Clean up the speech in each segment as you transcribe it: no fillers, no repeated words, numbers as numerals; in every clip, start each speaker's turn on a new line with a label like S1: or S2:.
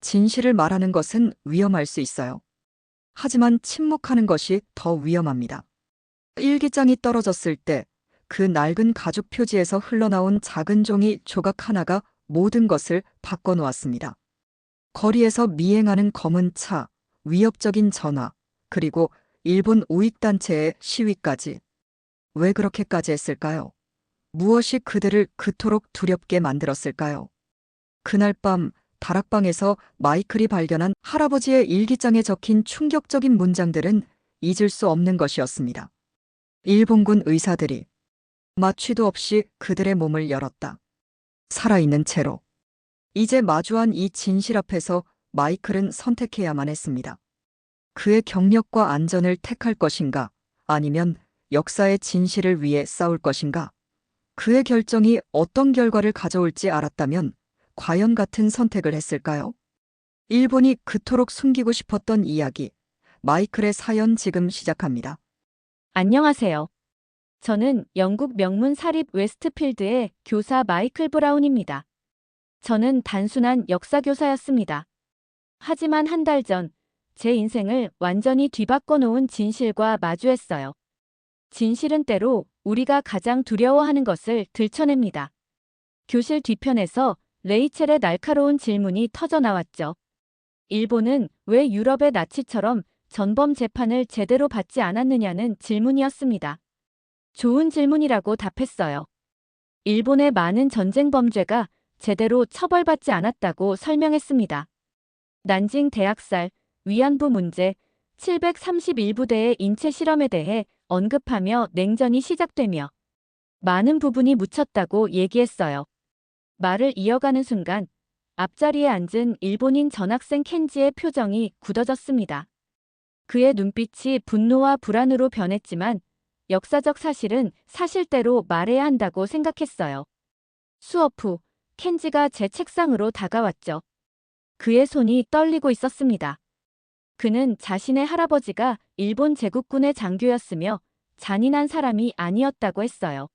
S1: 진실을 말하는 것은 위험할 수 있어요. 하지만 침묵하는 것이 더 위험합니다. 일기장이 떨어졌을 때 그 낡은 가죽 표지에서 흘러나온 작은 종이 조각 하나가 모든 것을 바꿔놓았습니다. 거리에서 미행하는 검은 차, 위협적인 전화, 그리고 일본 우익단체의 시위까지. 왜 그렇게까지 했을까요? 무엇이 그들을 그토록 두렵게 만들었을까요? 그날 밤 다락방에서 마이클이 발견한 할아버지의 일기장에 적힌 충격적인 문장들은 잊을 수 없는 것이었습니다. 일본군 의사들이 마취도 없이 그들의 몸을 열었다. 살아있는 채로. 이제 마주한 이 진실 앞에서 마이클은 선택해야만 했습니다. 그의 경력과 안전을 택할 것인가, 아니면 역사의 진실을 위해 싸울 것인가. 그의 결정이 어떤 결과를 가져올지 알았다면 과연 같은 선택을 했을까요? 일본이 그토록 숨기고 싶었던 이야기, 마이클의 사연 지금 시작합니다.
S2: 안녕하세요. 저는 영국 명문 사립 웨스트필드의 교사 마이클 브라운입니다. 저는 단순한 역사 교사였습니다. 하지만 한 달 전, 제 인생을 완전히 뒤바꿔 놓은 진실과 마주했어요. 진실은 때로 우리가 가장 두려워하는 것을 들춰냅니다. 교실 뒤편에서 레이첼의 날카로운 질문이 터져 나왔죠. 일본은 왜 유럽의 나치처럼 전범 재판을 제대로 받지 않았느냐는 질문이었습니다. 좋은 질문이라고 답했어요. 일본의 많은 전쟁 범죄가 제대로 처벌받지 않았다고 설명했습니다. 난징 대학살, 위안부 문제, 731부대의 인체 실험에 대해 언급하며 냉전이 시작되며 많은 부분이 묻혔다고 얘기했어요. 말을 이어가는 순간 앞자리에 앉은 일본인 전학생 켄지의 표정이 굳어졌습니다. 그의 눈빛이 분노와 불안으로 변했지만 역사적 사실은 사실대로 말해야 한다고 생각했어요. 수업 후 켄지가 제 책상으로 다가왔죠. 그의 손이 떨리고 있었습니다. 그는 자신의 할아버지가 일본 제국군의 장교였으며 잔인한 사람이 아니었다고 했어요.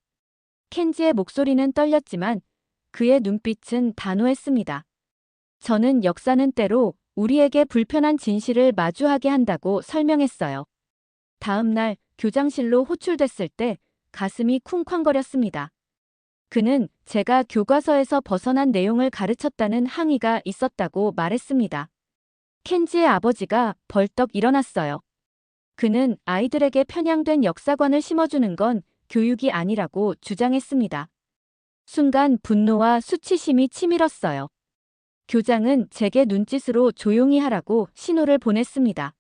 S2: 켄지의 목소리는 떨렸지만 그의 눈빛은 단호했습니다. 저는 역사는 때로 우리에게 불편한 진실을 마주하게 한다고 설명했어요. 다음 날 교장실로 호출됐을 때 가슴이 쿵쾅거렸습니다. 그는 제가 교과서에서 벗어난 내용을 가르쳤다는 항의가 있었다고 말했습니다. 켄지의 아버지가 벌떡 일어났어요. 그는 아이들에게 편향된 역사관을 심어주는 건 교육이 아니라고 주장했습니다. 순간 분노와 수치심이 치밀었어요. 교장은 제게 눈짓으로 조용히 하라고 신호를 보냈습니다.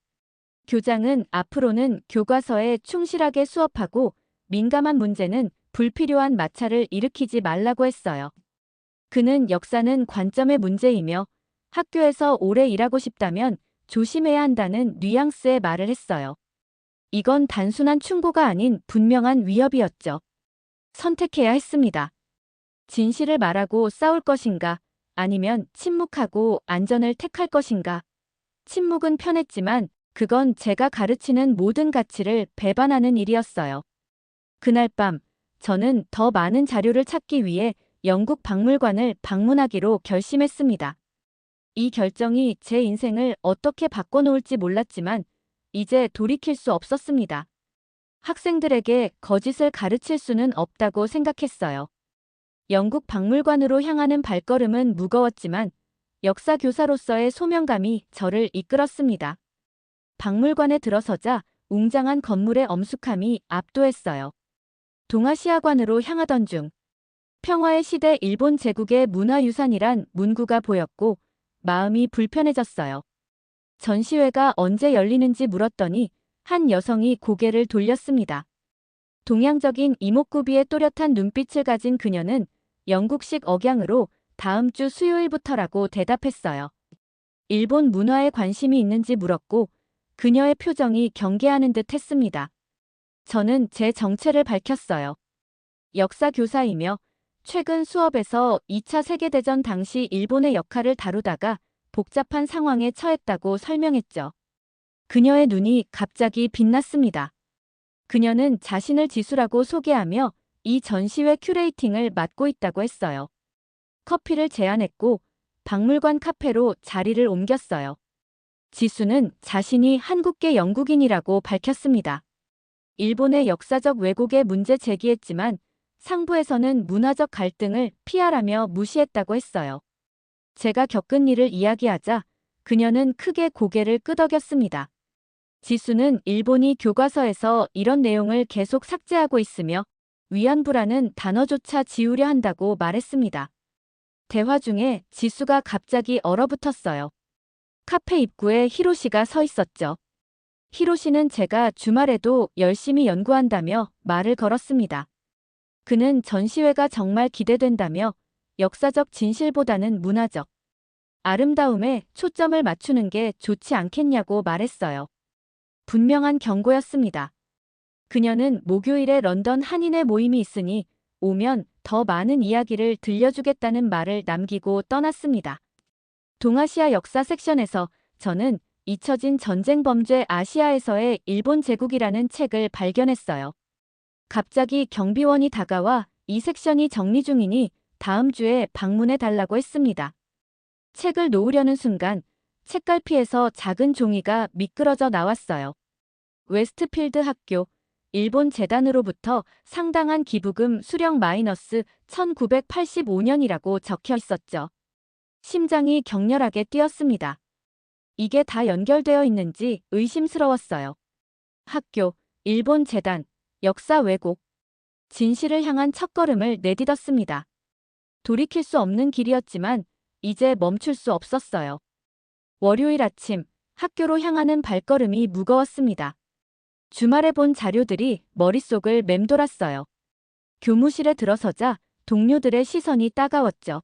S2: 교장은 앞으로는 교과서에 충실하게 수업하고 민감한 문제는 불필요한 마찰을 일으키지 말라고 했어요. 그는 역사는 관점의 문제이며 학교에서 오래 일하고 싶다면 조심해야 한다는 뉘앙스의 말을 했어요. 이건 단순한 충고가 아닌 분명한 위협이었죠. 선택해야 했습니다. 진실을 말하고 싸울 것인가, 아니면 침묵하고 안전을 택할 것인가. 침묵은 편했지만 그건 제가 가르치는 모든 가치를 배반하는 일이었어요. 그날 밤, 저는 더 많은 자료를 찾기 위해 영국 박물관을 방문하기로 결심했습니다. 이 결정이 제 인생을 어떻게 바꿔놓을지 몰랐지만 이제 돌이킬 수 없었습니다. 학생들에게 거짓을 가르칠 수는 없다고 생각했어요. 영국 박물관으로 향하는 발걸음은 무거웠지만 역사 교사로서의 소명감이 저를 이끌었습니다. 박물관에 들어서자 웅장한 건물의 엄숙함이 압도했어요. 동아시아관으로 향하던 중 평화의 시대 일본 제국의 문화유산이란 문구가 보였고 마음이 불편해졌어요. 전시회가 언제 열리는지 물었더니 한 여성이 고개를 돌렸습니다. 동양적인 이목구비의 또렷한 눈빛을 가진 그녀는 영국식 억양으로 다음 주 수요일부터라고 대답했어요. 일본 문화에 관심이 있는지 물었고 그녀의 표정이 경계하는 듯 했습니다. 저는 제 정체를 밝혔어요. 역사 교사이며 최근 수업에서 2차 세계대전 당시 일본의 역할을 다루다가 복잡한 상황에 처했다고 설명했죠. 그녀의 눈이 갑자기 빛났습니다. 그녀는 자신을 지수라고 소개하며 이 전시회 큐레이팅을 맡고 있다고 했어요. 커피를 제안했고 박물관 카페로 자리를 옮겼어요. 지수는 자신이 한국계 영국인이라고 밝혔습니다. 일본의 역사적 왜곡에 문제 제기했지만 상부에서는 문화적 갈등을 피하라며 무시했다고 했어요. 제가 겪은 일을 이야기하자 그녀는 크게 고개를 끄덕였습니다. 지수는 일본이 교과서에서 이런 내용을 계속 삭제하고 있으며 위안부라는 단어조차 지우려 한다고 말했습니다. 대화 중에 지수가 갑자기 얼어붙었어요. 카페 입구에 히로시가 서 있었죠. 히로시는 제가 주말에도 열심히 연구한다며 말을 걸었습니다. 그는 전시회가 정말 기대된다며 역사적 진실보다는 문화적 아름다움에 초점을 맞추는 게 좋지 않겠냐고 말했어요. 분명한 경고였습니다. 그녀는 목요일에 런던 한인회 모임이 있으니 오면 더 많은 이야기를 들려주겠다는 말을 남기고 떠났습니다. 동아시아 역사 섹션에서 저는 잊혀진 전쟁 범죄 아시아에서의 일본 제국이라는 책을 발견했어요. 갑자기 경비원이 다가와 이 섹션이 정리 중이니 다음 주에 방문해 달라고 했습니다. 책을 놓으려는 순간 책갈피에서 작은 종이가 미끄러져 나왔어요. 웨스트필드 학교, 일본 재단으로부터 상당한 기부금 수령 마이너스 1985년이라고 적혀 있었죠. 심장이 격렬하게 뛰었습니다. 이게 다 연결되어 있는지 의심스러웠어요. 학교, 일본 재단, 역사 왜곡. 진실을 향한 첫걸음을 내딛었습니다. 돌이킬 수 없는 길이었지만 이제 멈출 수 없었어요. 월요일 아침 학교로 향하는 발걸음이 무거웠습니다. 주말에 본 자료들이 머릿속을 맴돌았어요. 교무실에 들어서자 동료들의 시선이 따가웠죠.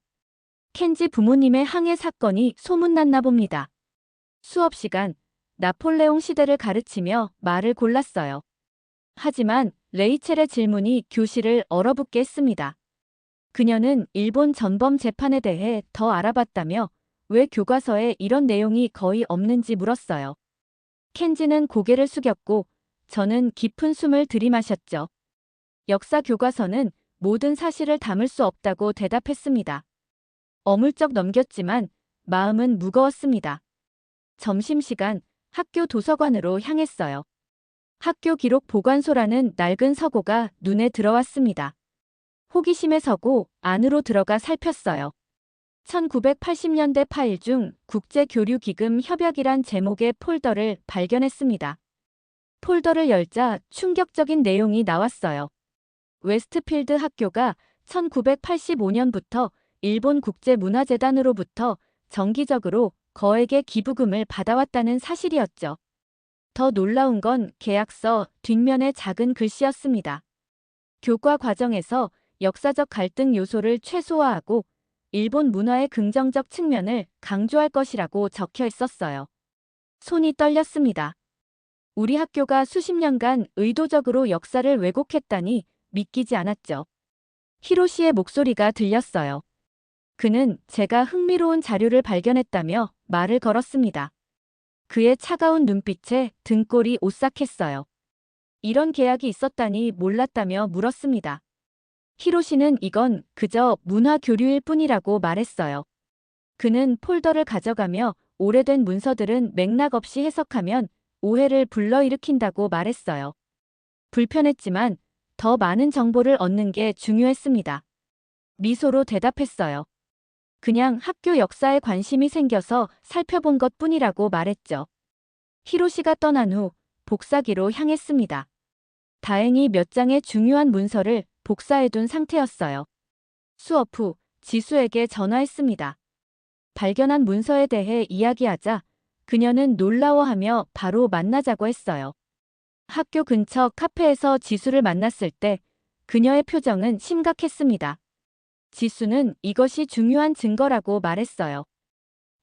S2: 켄지 부모님의 항해 사건이 소문났나 봅니다. 수업 시간 나폴레옹 시대를 가르치며 말을 골랐어요. 하지만 레이첼의 질문이 교실을 얼어붙게 했습니다. 그녀는 일본 전범 재판에 대해 더 알아봤다며 왜 교과서에 이런 내용이 거의 없는지 물었어요. 켄지는 고개를 숙였고 저는 깊은 숨을 들이마셨죠. 역사 교과서는 모든 사실을 담을 수 없다고 대답했습니다. 어물쩍 넘겼지만 마음은 무거웠습니다. 점심시간 학교 도서관으로 향했어요. 학교 기록 보관소라는 낡은 서고가 눈에 들어왔습니다. 호기심에 서고 안으로 들어가 살폈어요. 1980년대 파일 중 국제교류기금 협약이란 제목의 폴더를 발견했습니다. 폴더를 열자 충격적인 내용이 나왔어요. 웨스트필드 학교가 1985년부터 일본 국제문화재단으로부터 정기적으로 거액의 기부금을 받아왔다는 사실이었죠. 더 놀라운 건 계약서 뒷면의 작은 글씨였습니다. 교과 과정에서 역사적 갈등 요소를 최소화하고 일본 문화의 긍정적 측면을 강조할 것이라고 적혀 있었어요. 손이 떨렸습니다. 우리 학교가 수십 년간 의도적으로 역사를 왜곡했다니 믿기지 않았죠. 히로시의 목소리가 들렸어요. 그는 제가 흥미로운 자료를 발견했다며 말을 걸었습니다. 그의 차가운 눈빛에 등골이 오싹했어요. 이런 계약이 있었다니 몰랐다며 물었습니다. 히로시는 이건 그저 문화 교류일 뿐이라고 말했어요. 그는 폴더를 가져가며 오래된 문서들은 맥락 없이 해석하면 오해를 불러일으킨다고 말했어요. 불편했지만 더 많은 정보를 얻는 게 중요했습니다. 미소로 대답했어요. 그냥 학교 역사에 관심이 생겨서 살펴본 것뿐이라고 말했죠. 히로시가 떠난 후 복사기로 향했습니다. 다행히 몇 장의 중요한 문서를 복사해둔 상태였어요. 수업 후 지수에게 전화했습니다. 발견한 문서에 대해 이야기하자 그녀는 놀라워하며 바로 만나자고 했어요. 학교 근처 카페에서 지수를 만났을 때 그녀의 표정은 심각했습니다. 지수는 이것이 중요한 증거라고 말했어요.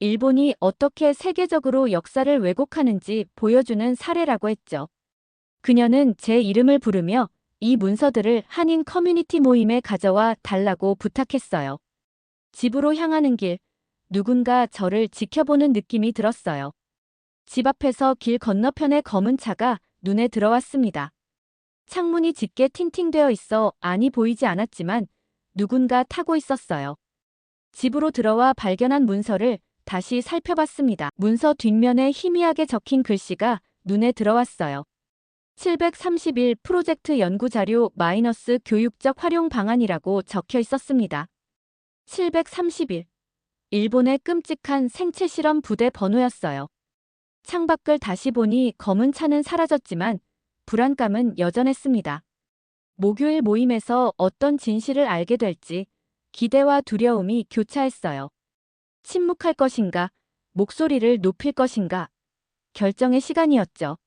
S2: 일본이 어떻게 세계적으로 역사를 왜곡하는지 보여주는 사례라고 했죠. 그녀는 제 이름을 부르며 이 문서들을 한인 커뮤니티 모임에 가져와 달라고 부탁했어요. 집으로 향하는 길, 누군가 저를 지켜보는 느낌이 들었어요. 집 앞에서 길 건너편의 검은 차가 눈에 들어왔습니다. 창문이 짙게 틴팅되어 있어 안이 보이지 않았지만 누군가 타고 있었어요. 집으로 들어와 발견한 문서를 다시 살펴봤습니다. 문서 뒷면에 희미하게 적힌 글씨가 눈에 들어왔어요. 731 프로젝트 연구자료 마이너스 교육적 활용 방안이라고 적혀 있었습니다. 731. 일본의 끔찍한 생체 실험 부대 번호였어요. 창밖을 다시 보니 검은 차는 사라졌지만 불안감은 여전했습니다. 목요일 모임에서 어떤 진실을 알게 될지 기대와 두려움이 교차했어요. 침묵할 것인가, 목소리를 높일 것인가, 결정의 시간이었죠.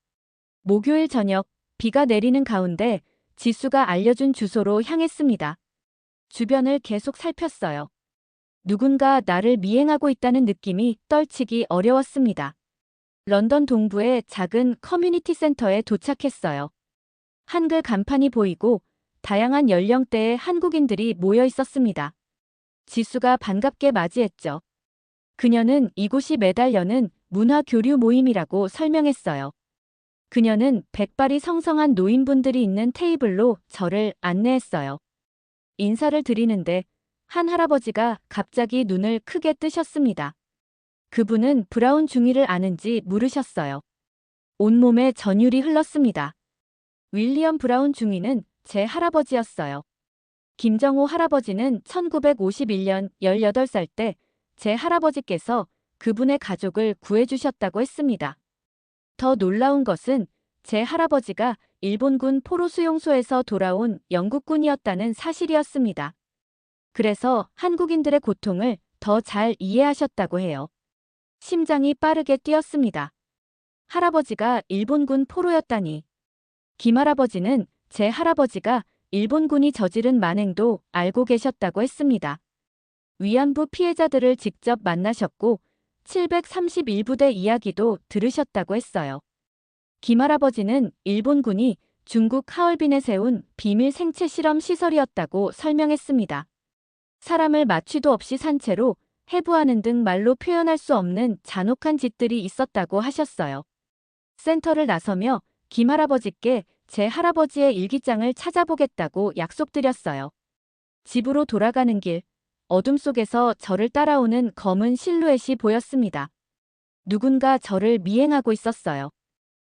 S2: 목요일 저녁, 비가 내리는 가운데 지수가 알려준 주소로 향했습니다. 주변을 계속 살폈어요. 누군가 나를 미행하고 있다는 느낌이 떨치기 어려웠습니다. 런던 동부의 작은 커뮤니티 센터에 도착했어요. 한글 간판이 보이고 다양한 연령대의 한국인들이 모여 있었습니다. 지수가 반갑게 맞이했죠. 그녀는 이곳이 매달 여는 문화교류 모임이라고 설명했어요. 그녀는 백발이 성성한 노인분들이 있는 테이블로 저를 안내했어요. 인사를 드리는데 한 할아버지가 갑자기 눈을 크게 뜨셨습니다. 그분은 브라운 중위를 아는지 물으셨어요. 온몸에 전율이 흘렀습니다. 윌리엄 브라운 중위는 제 할아버지였어요. 김정호 할아버지는 1951년 18살 때 제 할아버지께서 그분의 가족을 구해주셨다고 했습니다. 더 놀라운 것은 제 할아버지가 일본군 포로 수용소에서 돌아온 영국군이었다는 사실이었습니다. 그래서 한국인들의 고통을 더 잘 이해하셨다고 해요. 심장이 빠르게 뛰었습니다. 할아버지가 일본군 포로였다니. 김할아버지는 제 할아버지가 일본군이 저지른 만행도 알고 계셨다고 했습니다. 위안부 피해자들을 직접 만나셨고 731부대 이야기도 들으셨다고 했어요. 김할아버지는 일본군이 중국 하얼빈에 세운 비밀 생체 실험 시설이었다고 설명했습니다. 사람을 마취도 없이 산채로 해부하는 등 말로 표현할 수 없는 잔혹한 짓들이 있었다고 하셨어요. 센터를 나서며 김할아버지께 제 할아버지의 일기장을 찾아보겠다고 약속드렸어요. 집으로 돌아가는 길, 어둠 속에서 저를 따라오는 검은 실루엣이 보였습니다. 누군가 저를 미행하고 있었어요.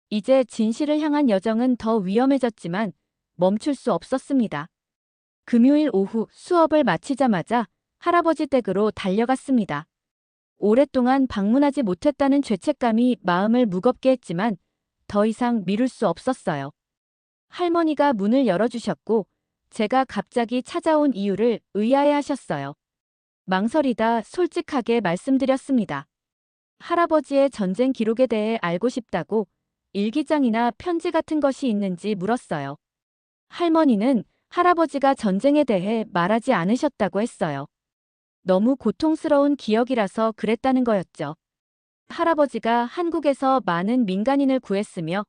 S2: 이제 진실을 향한 여정은 더 위험해졌지만 멈출 수 없었습니다. 금요일 오후 수업을 마치자마자 할아버지 댁으로 달려갔습니다. 오랫동안 방문하지 못했다는 죄책감이 마음을 무겁게 했지만 더 이상 미룰 수 없었어요. 할머니가 문을 열어주셨고 제가 갑자기 찾아온 이유를 의아해하셨어요. 망설이다 솔직하게 말씀드렸습니다. 할아버지의 전쟁 기록에 대해 알고 싶다고 일기장이나 편지 같은 것이 있는지 물었어요. 할머니는 할아버지가 전쟁에 대해 말하지 않으셨다고 했어요. 너무 고통스러운 기억이라서 그랬다는 거였죠. 할아버지가 한국에서 많은 민간인을 구했으며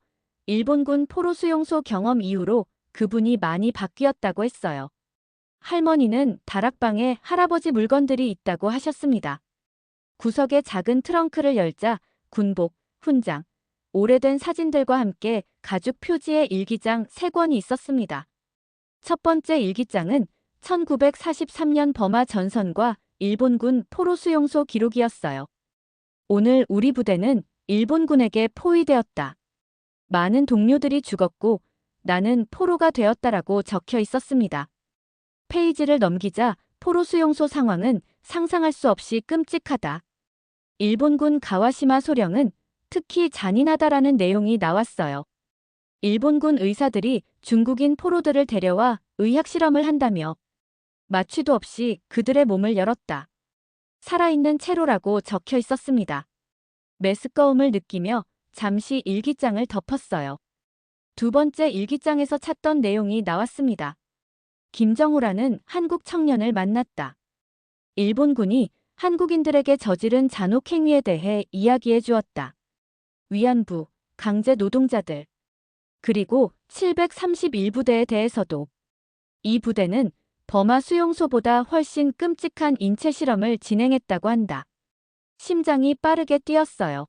S2: 일본군 포로 수용소 경험 이후로 그분이 많이 바뀌었다고 했어요. 할머니는 다락방에 할아버지 물건들이 있다고 하셨습니다. 구석의 작은 트렁크를 열자 군복, 훈장, 오래된 사진들과 함께 가죽 표지의 일기장 3권이 있었습니다. 첫 번째 일기장은 1943년 버마 전선과 일본군 포로 수용소 기록이었어요. 오늘 우리 부대는 일본군에게 포위되었다. 많은 동료들이 죽었고 나는 포로가 되었다라고 적혀 있었습니다. 페이지를 넘기자 포로 수용소 상황은 상상할 수 없이 끔찍하다. 일본군 가와시마 소령은 특히 잔인하다라는 내용이 나왔어요. 일본군 의사들이 중국인 포로들을 데려와 의학실험을 한다며 마취도 없이 그들의 몸을 열었다. 살아있는 채로라고 적혀 있었습니다. 메스꺼움을 느끼며 잠시 일기장을 덮었어요. 두 번째 일기장에서 찾던 내용이 나왔습니다. 김정우라는 한국 청년을 만났다. 일본군이 한국인들에게 저지른 잔혹 행위에 대해 이야기해 주었다. 위안부, 강제 노동자들, 그리고 731부대에 대해서도. 이 부대는 버마 수용소보다 훨씬 끔찍한 인체 실험을 진행했다고 한다. 심장이 빠르게 뛰었어요.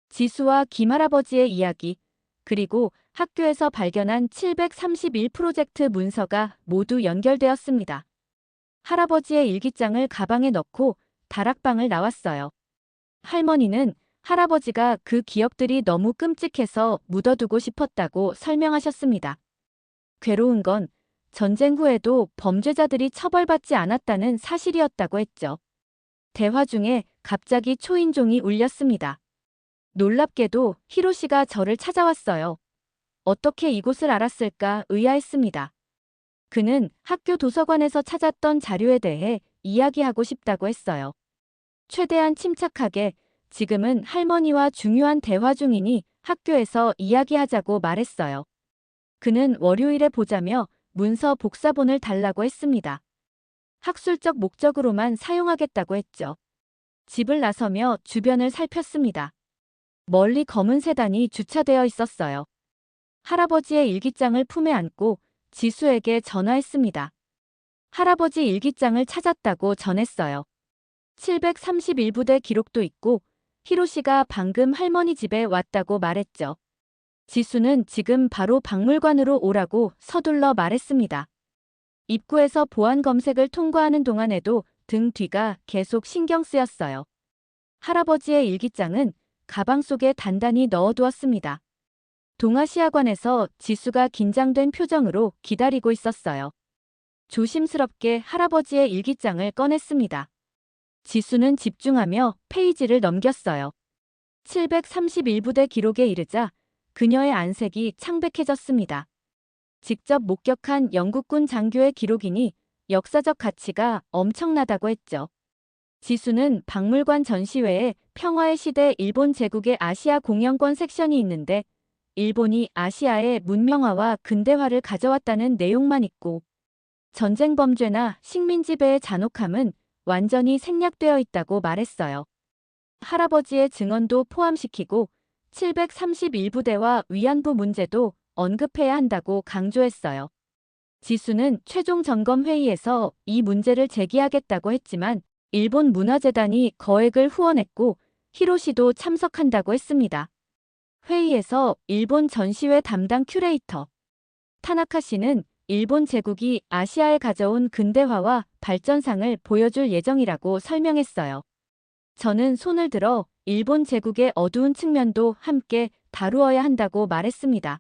S2: 지수와 김할아버지의 이야기, 그리고 학교에서 발견한 731 프로젝트 문서가 모두 연결되었습니다. 할아버지의 일기장을 가방에 넣고 다락방을 나왔어요. 할머니는 할아버지가 그 기억들이 너무 끔찍해서 묻어두고 싶었다고 설명하셨습니다. 괴로운 건 전쟁 후에도 범죄자들이 처벌받지 않았다는 사실이었다고 했죠. 대화 중에 갑자기 초인종이 울렸습니다. 놀랍게도 히로시가 저를 찾아왔어요. 어떻게 이곳을 알았을까 의아했습니다. 그는 학교 도서관에서 찾았던 자료에 대해 이야기하고 싶다고 했어요. 최대한 침착하게 지금은 할머니와 중요한 대화 중이니 학교에서 이야기하자고 말했어요. 그는 월요일에 보자며 문서 복사본을 달라고 했습니다. 학술적 목적으로만 사용하겠다고 했죠. 집을 나서며 주변을 살폈습니다. 멀리 검은 세단이 주차되어 있었어요. 할아버지의 일기장을 품에 안고 지수에게 전화했습니다. 할아버지 일기장을 찾았다고 전했어요. 731부대 기록도 있고 히로시가 방금 할머니 집에 왔다고 말했죠. 지수는 지금 바로 박물관으로 오라고 서둘러 말했습니다. 입구에서 보안 검색을 통과하는 동안에도 등 뒤가 계속 신경 쓰였어요. 할아버지의 일기장은 가방 속에 단단히 넣어두었습니다. 동아시아관에서 지수가 긴장된 표정으로 기다리고 있었어요. 조심스럽게 할아버지의 일기장을 꺼냈습니다. 지수는 집중하며 페이지를 넘겼어요. 731부대 기록에 이르자 그녀의 안색이 창백해졌습니다. 직접 목격한 영국군 장교의 기록이니 역사적 가치가 엄청나다고 했죠. 지수는 박물관 전시회에 평화의 시대 일본 제국의 아시아 공영권 섹션이 있는데 일본이 아시아의 문명화와 근대화를 가져왔다는 내용만 있고 전쟁 범죄나 식민 지배의 잔혹함은 완전히 생략되어 있다고 말했어요. 할아버지의 증언도 포함시키고 731부대와 위안부 문제도 언급해야 한다고 강조했어요. 지수는 최종 점검 회의에서 이 문제를 제기하겠다고 했지만 일본 문화재단이 거액을 후원했고 히로시도 참석한다고 했습니다. 회의에서 일본 전시회 담당 큐레이터 타나카 씨는 일본 제국이 아시아에 가져온 근대화와 발전상을 보여줄 예정이라고 설명했어요. 저는 손을 들어 일본 제국의 어두운 측면도 함께 다루어야 한다고 말했습니다.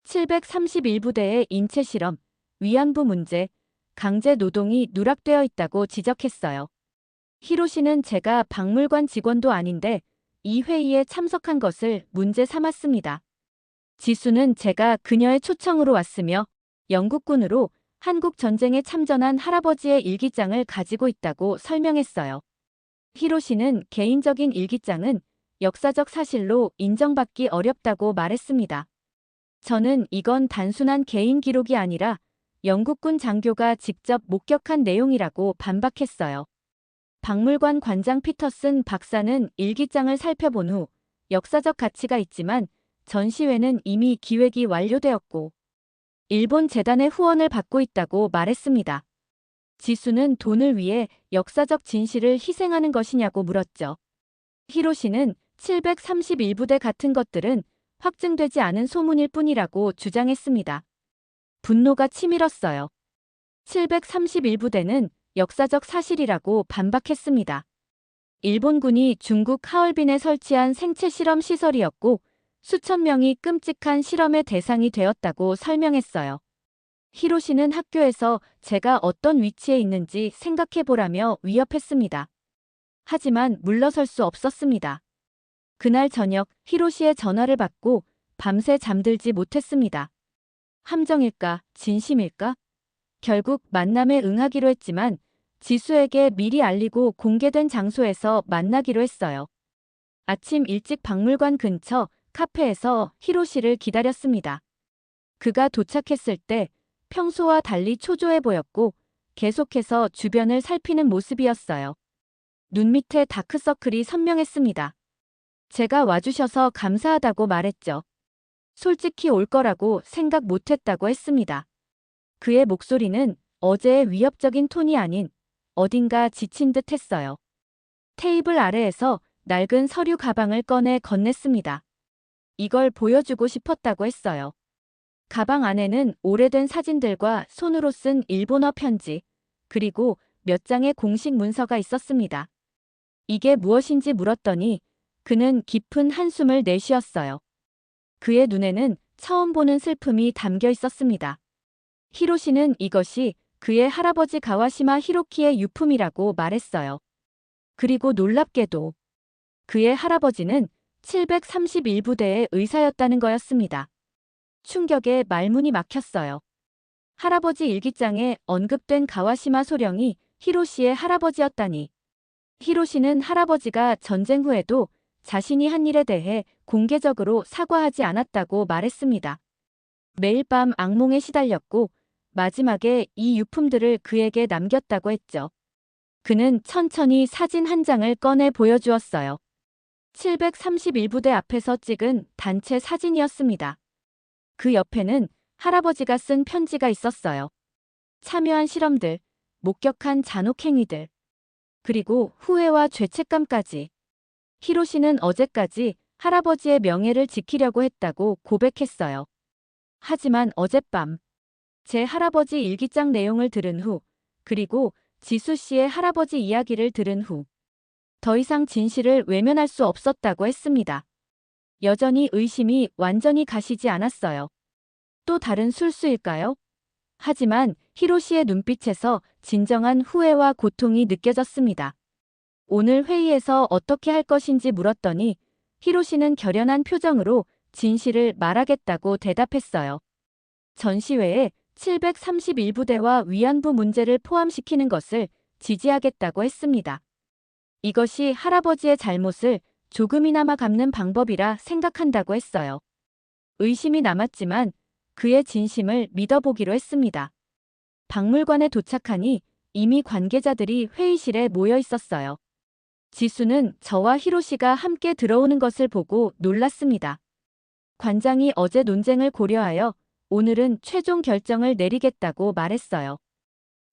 S2: 731부대의 인체 실험, 위안부 문제, 강제 노동이 누락되어 있다고 지적했어요. 히로시는 제가 박물관 직원도 아닌데 이 회의에 참석한 것을 문제 삼았습니다. 지수는 제가 그녀의 초청으로 왔으며 영국군으로 한국 전쟁에 참전한 할아버지의 일기장을 가지고 있다고 설명했어요. 히로시는 개인적인 일기장은 역사적 사실로 인정받기 어렵다고 말했습니다. 저는 이건 단순한 개인 기록이 아니라 영국군 장교가 직접 목격한 내용이라고 반박했어요. 박물관 관장 피터슨 박사는 일기장을 살펴본 후 역사적 가치가 있지만 전시회는 이미 기획이 완료되었고 일본 재단의 후원을 받고 있다고 말했습니다. 지수는 돈을 위해 역사적 진실을 희생하는 것이냐고 물었죠. 히로시는 731부대 같은 것들은 확증되지 않은 소문일 뿐이라고 주장했습니다. 분노가 치밀었어요. 731부대는 역사적 사실이라고 반박했습니다. 일본군이 중국 하얼빈에 설치한 생체 실험 시설이었고 수천 명이 끔찍한 실험의 대상이 되었다고 설명했어요. 히로시는 학교에서 제가 어떤 위치에 있는지 생각해보라며 위협했습니다. 하지만 물러설 수 없었습니다. 그날 저녁 히로시의 전화를 받고 밤새 잠들지 못했습니다. 함정일까, 진심일까? 결국 만남에 응하기로 했지만 지수에게 미리 알리고 공개된 장소에서 만나기로 했어요. 아침 일찍 박물관 근처 카페에서 히로시를 기다렸습니다. 그가 도착했을 때 평소와 달리 초조해 보였고 계속해서 주변을 살피는 모습이었어요. 눈 밑에 다크서클이 선명했습니다. 제가 와주셔서 감사하다고 말했죠. 솔직히 올 거라고 생각 못했다고 했습니다. 그의 목소리는 어제의 위협적인 톤이 아닌 어딘가 지친 듯 했어요. 테이블 아래에서 낡은 서류 가방을 꺼내 건넸습니다. 이걸 보여주고 싶었다고 했어요. 가방 안에는 오래된 사진들과 손으로 쓴 일본어 편지, 그리고 몇 장의 공식 문서가 있었습니다. 이게 무엇인지 물었더니 그는 깊은 한숨을 내쉬었어요. 그의 눈에는 처음 보는 슬픔이 담겨 있었습니다. 히로시는 이것이 그의 할아버지 가와시마 히로키의 유품이라고 말했어요. 그리고 놀랍게도 그의 할아버지는 731부대의 의사였다는 거였습니다. 충격에 말문이 막혔어요. 할아버지 일기장에 언급된 가와시마 소령이 히로시의 할아버지였다니. 히로시는 할아버지가 전쟁 후에도 자신이 한 일에 대해 공개적으로 사과하지 않았다고 말했습니다. 매일 밤 악몽에 시달렸고 마지막에 이 유품들을 그에게 남겼다고 했죠. 그는 천천히 사진 한 장을 꺼내 보여주었어요. 731부대 앞에서 찍은 단체 사진이었습니다. 그 옆에는 할아버지가 쓴 편지가 있었어요. 참여한 실험들, 목격한 잔혹행위들, 그리고 후회와 죄책감까지. 히로시는 어제까지 할아버지의 명예를 지키려고 했다고 고백했어요. 하지만 어젯밤, 제 할아버지 일기장 내용을 들은 후, 그리고 지수 씨의 할아버지 이야기를 들은 후, 더 이상 진실을 외면할 수 없었다고 했습니다. 여전히 의심이 완전히 가시지 않았어요. 또 다른 술수일까요? 하지만 히로시의 눈빛에서 진정한 후회와 고통이 느껴졌습니다. 오늘 회의에서 어떻게 할 것인지 물었더니 히로시는 결연한 표정으로 진실을 말하겠다고 대답했어요. 전시회에 731부대와 위안부 문제를 포함시키는 것을 지지하겠다고 했습니다. 이것이 할아버지의 잘못을 조금이나마 갚는 방법이라 생각한다고 했어요. 의심이 남았지만 그의 진심을 믿어보기로 했습니다. 박물관에 도착하니 이미 관계자들이 회의실에 모여 있었어요. 지수는 저와 히로시가 함께 들어오는 것을 보고 놀랐습니다. 관장이 어제 논쟁을 고려하여 오늘은 최종 결정을 내리겠다고 말했어요.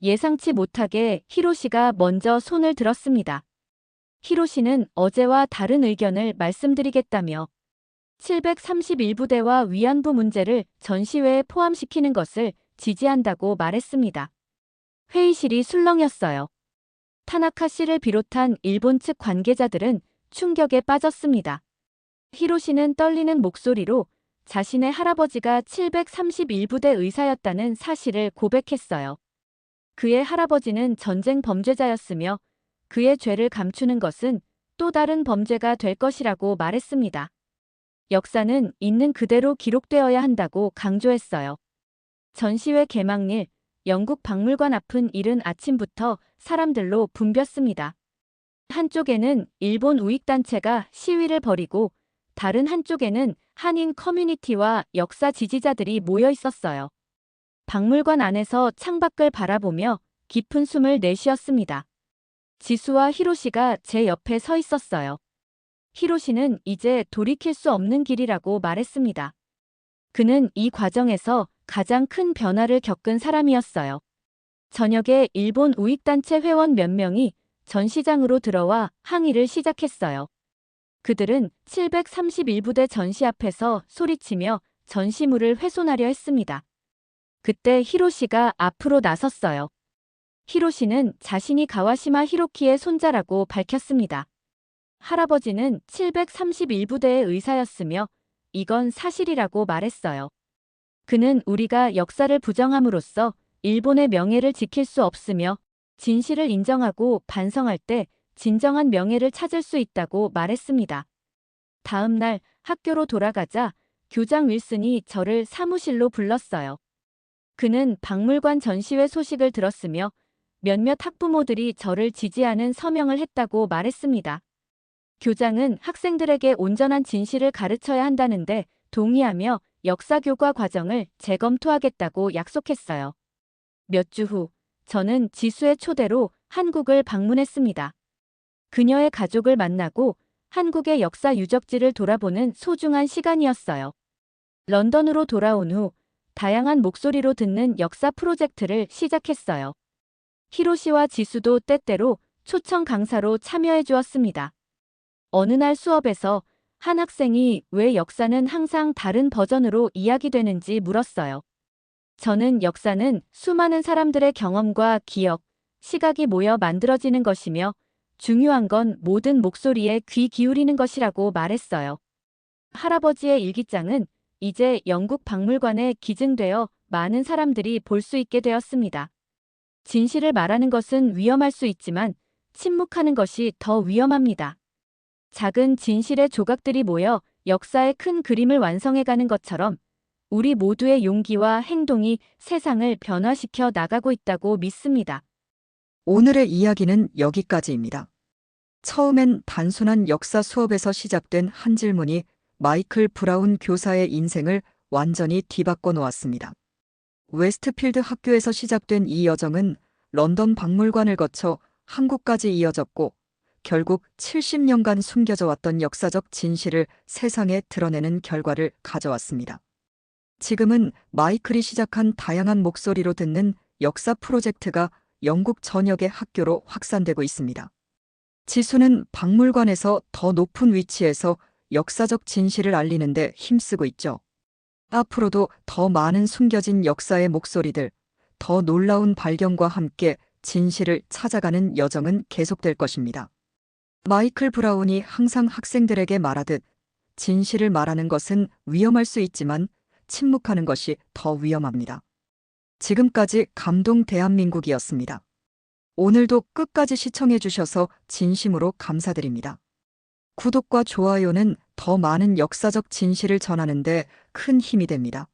S2: 예상치 못하게 히로시가 먼저 손을 들었습니다. 히로시는 어제와 다른 의견을 말씀드리겠다며 731부대와 위안부 문제를 전시회에 포함시키는 것을 지지한다고 말했습니다. 회의실이 술렁였어요. 타나카 씨를 비롯한 일본 측 관계자들은 충격에 빠졌습니다. 히로시는 떨리는 목소리로 자신의 할아버지가 731부대 의사였다는 사실을 고백했어요. 그의 할아버지는 전쟁 범죄자였으며 그의 죄를 감추는 것은 또 다른 범죄가 될 것이라고 말했습니다. 역사는 있는 그대로 기록되어야 한다고 강조했어요. 전시회 개막일, 영국 박물관 앞은 이른 아침부터 사람들로 붐볐습니다. 한쪽에는 일본 우익단체가 시위를 벌이고 다른 한쪽에는 한인 커뮤니티와 역사 지지자들이 모여 있었어요. 박물관 안에서 창밖을 바라보며 깊은 숨을 내쉬었습니다. 지수와 히로시가 제 옆에 서 있었어요. 히로시는 이제 돌이킬 수 없는 길이라고 말했습니다. 그는 이 과정에서 가장 큰 변화를 겪은 사람이었어요. 저녁에 일본 우익단체 회원 몇 명이 전시장으로 들어와 항의를 시작했어요. 그들은 731부대 전시 앞에서 소리치며 전시물을 훼손하려 했습니다. 그때 히로시가 앞으로 나섰어요. 히로시는 자신이 가와시마 히로키의 손자라고 밝혔습니다. 할아버지는 731부대의 의사였으며 이건 사실이라고 말했어요. 그는 우리가 역사를 부정함으로써 일본의 명예를 지킬 수 없으며 진실을 인정하고 반성할 때 진정한 명예를 찾을 수 있다고 말했습니다. 다음 날 학교로 돌아가자 교장 윌슨이 저를 사무실로 불렀어요. 그는 박물관 전시회 소식을 들었으며 몇몇 학부모들이 저를 지지하는 서명을 했다고 말했습니다. 교장은 학생들에게 온전한 진실을 가르쳐야 한다는데 동의하며 역사교과 과정을 재검토하겠다고 약속했어요. 몇 주 후, 저는 지수의 초대로 한국을 방문했습니다. 그녀의 가족을 만나고 한국의 역사 유적지를 돌아보는 소중한 시간이었어요. 런던으로 돌아온 후 다양한 목소리로 듣는 역사 프로젝트를 시작했어요. 히로시와 지수도 때때로 초청 강사로 참여해 주었습니다. 어느 날 수업에서 한 학생이 왜 역사는 항상 다른 버전으로 이야기되는지 물었어요. 저는 역사는 수많은 사람들의 경험과 기억, 시각이 모여 만들어지는 것이며 중요한 건 모든 목소리에 귀 기울이는 것이라고 말했어요. 할아버지의 일기장은 이제 영국 박물관에 기증되어 많은 사람들이 볼 수 있게 되었습니다. 진실을 말하는 것은 위험할 수 있지만 침묵하는 것이 더 위험합니다. 작은 진실의 조각들이 모여 역사의 큰 그림을 완성해가는 것처럼 우리 모두의 용기와 행동이 세상을 변화시켜 나가고 있다고 믿습니다.
S1: 오늘의 이야기는 여기까지입니다. 처음엔 단순한 역사 수업에서 시작된 한 질문이 마이클 브라운 교사의 인생을 완전히 뒤바꿔 놓았습니다. 웨스트필드 학교에서 시작된 이 여정은 런던 박물관을 거쳐 한국까지 이어졌고 결국 70년간 숨겨져 왔던 역사적 진실을 세상에 드러내는 결과를 가져왔습니다. 지금은 마이클이 시작한 다양한 목소리로 듣는 역사 프로젝트가 영국 전역의 학교로 확산되고 있습니다. 지수는 박물관에서 더 높은 위치에서 역사적 진실을 알리는 데 힘쓰고 있죠. 앞으로도 더 많은 숨겨진 역사의 목소리들, 더 놀라운 발견과 함께 진실을 찾아가는 여정은 계속될 것입니다. 마이클 브라운이 항상 학생들에게 말하듯 진실을 말하는 것은 위험할 수 있지만 침묵하는 것이 더 위험합니다. 지금까지 감동 대한민국이었습니다. 오늘도 끝까지 시청해 주셔서 진심으로 감사드립니다. 구독과 좋아요는 더 많은 역사적 진실을 전하는 데 큰 힘이 됩니다.